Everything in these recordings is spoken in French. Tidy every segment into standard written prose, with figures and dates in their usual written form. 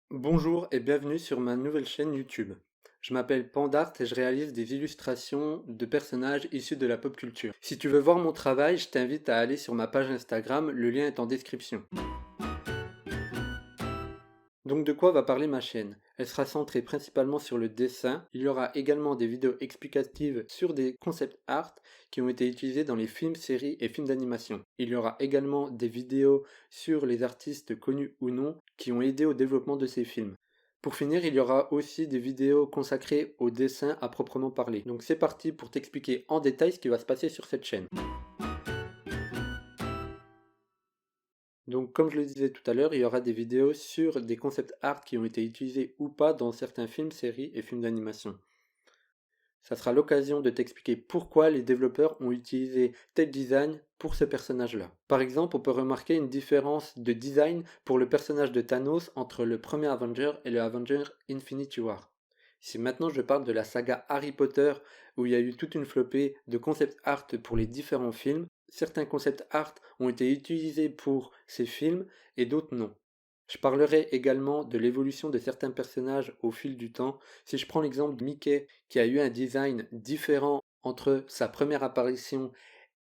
Bonjour et bienvenue sur ma nouvelle chaîne YouTube. Je m'appelle Pandart et je réalise des illustrations de personnages issus de la pop culture. Si tu veux voir mon travail, je t'invite à aller sur ma page Instagram, le lien est en description. Donc de quoi va parler ma chaîne? Elle sera centrée principalement sur le dessin. Il y aura également des vidéos explicatives sur des concept art qui ont été utilisés dans les films, séries et films d'animation. Il y aura également des vidéos sur les artistes connus ou non qui ont aidé au développement de ces films. Pour finir, il y aura aussi des vidéos consacrées au dessin à proprement parler. Donc c'est parti pour t'expliquer en détail ce qui va se passer sur cette chaîne. Donc, comme je le disais tout à l'heure, il y aura des vidéos sur des concept art qui ont été utilisés ou pas dans certains films, séries et films d'animation. Ça sera l'occasion de t'expliquer pourquoi les développeurs ont utilisé tel design pour ce personnage-là. Par exemple, on peut remarquer une différence de design pour le personnage de Thanos entre le premier Avenger et le Avenger Infinity War. Si maintenant je parle de la saga Harry Potter, où il y a eu toute une flopée de concept art pour les différents films, certains concept art ont été utilisés pour ces films et d'autres non. Je parlerai également de l'évolution de certains personnages au fil du temps. Si je prends l'exemple de Mickey, qui a eu un design différent entre sa première apparition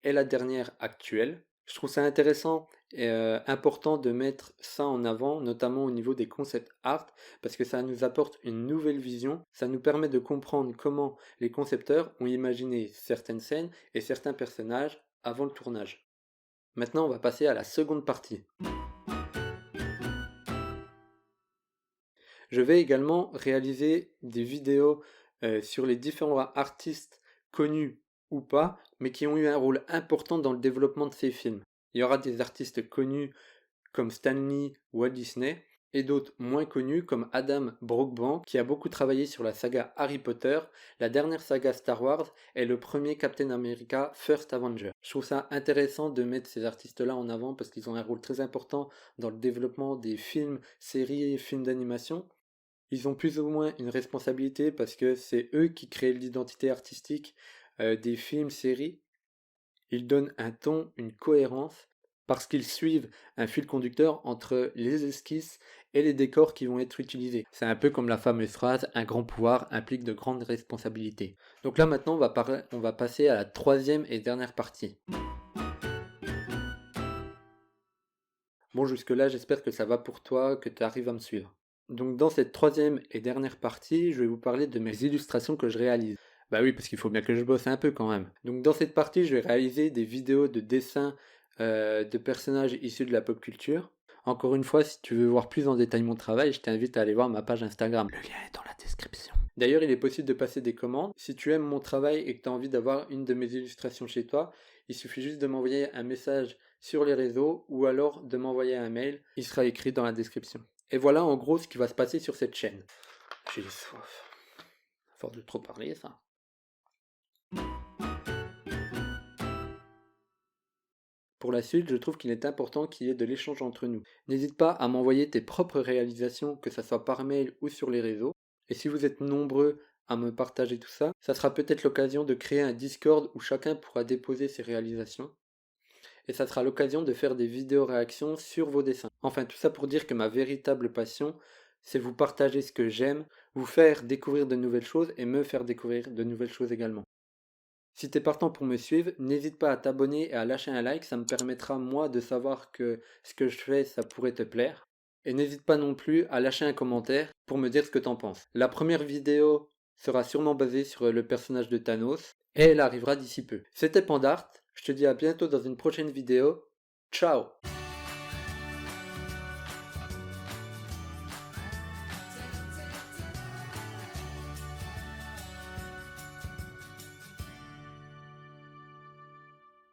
et la dernière actuelle, je trouve ça intéressant et important de mettre ça en avant, notamment au niveau des concept art, parce que ça nous apporte une nouvelle vision, ça nous permet de comprendre comment les concepteurs ont imaginé certaines scènes et certains personnages avant le tournage. Maintenant, on va passer à la seconde partie. Je vais également réaliser des vidéos sur les différents artistes connus ou pas, mais qui ont eu un rôle important dans le développement de ces films. Il y aura des artistes connus comme Stan Lee, Walt Disney, et d'autres moins connus comme Adam Brookbank, qui a beaucoup travaillé sur la saga Harry Potter, la dernière saga Star Wars et le premier Captain America First Avenger. Je trouve ça intéressant de mettre ces artistes-là en avant parce qu'ils ont un rôle très important dans le développement des films, séries et films d'animation. Ils ont plus ou moins une responsabilité parce que c'est eux qui créent l'identité artistique des films, séries. Ils donnent un ton, une cohérence, parce qu'ils suivent un fil conducteur entre les esquisses et les décors qui vont être utilisés. C'est un peu comme la fameuse phrase «un grand pouvoir implique de grandes responsabilités». Donc là maintenant on va passer à la troisième et dernière partie. Bon, jusque-là, j'espère que ça va pour toi, que tu arrives à me suivre. Donc dans cette troisième et dernière partie, je vais vous parler de mes illustrations que je réalise. Bah oui, parce qu'il faut bien que je bosse un peu quand même. Donc dans cette partie, je vais réaliser des vidéos de dessins de personnages issus de la pop culture. Encore une fois, si tu veux voir plus en détail mon travail, je t'invite à aller voir ma page Instagram. Le lien est dans la description. D'ailleurs, il est possible de passer des commandes. Si tu aimes mon travail et que tu as envie d'avoir une de mes illustrations chez toi, il suffit juste de m'envoyer un message sur les réseaux ou alors de m'envoyer un mail. Il sera écrit dans la description. Et voilà en gros ce qui va se passer sur cette chaîne. J'ai soif. À force de trop parler, ça. Pour la suite, je trouve qu'il est important qu'il y ait de l'échange entre nous. N'hésite pas à m'envoyer tes propres réalisations, que ce soit par mail ou sur les réseaux. Et si vous êtes nombreux à me partager tout ça, ça sera peut-être l'occasion de créer un Discord où chacun pourra déposer ses réalisations. Et ça sera l'occasion de faire des vidéos réactions sur vos dessins. Enfin, tout ça pour dire que ma véritable passion, c'est vous partager ce que j'aime, vous faire découvrir de nouvelles choses et me faire découvrir de nouvelles choses également. Si t'es partant pour me suivre, n'hésite pas à t'abonner et à lâcher un like, ça me permettra moi de savoir que ce que je fais, ça pourrait te plaire. Et n'hésite pas non plus à lâcher un commentaire pour me dire ce que t'en penses. La première vidéo sera sûrement basée sur le personnage de Thanos, et elle arrivera d'ici peu. C'était Pandart, je te dis à bientôt dans une prochaine vidéo. Ciao!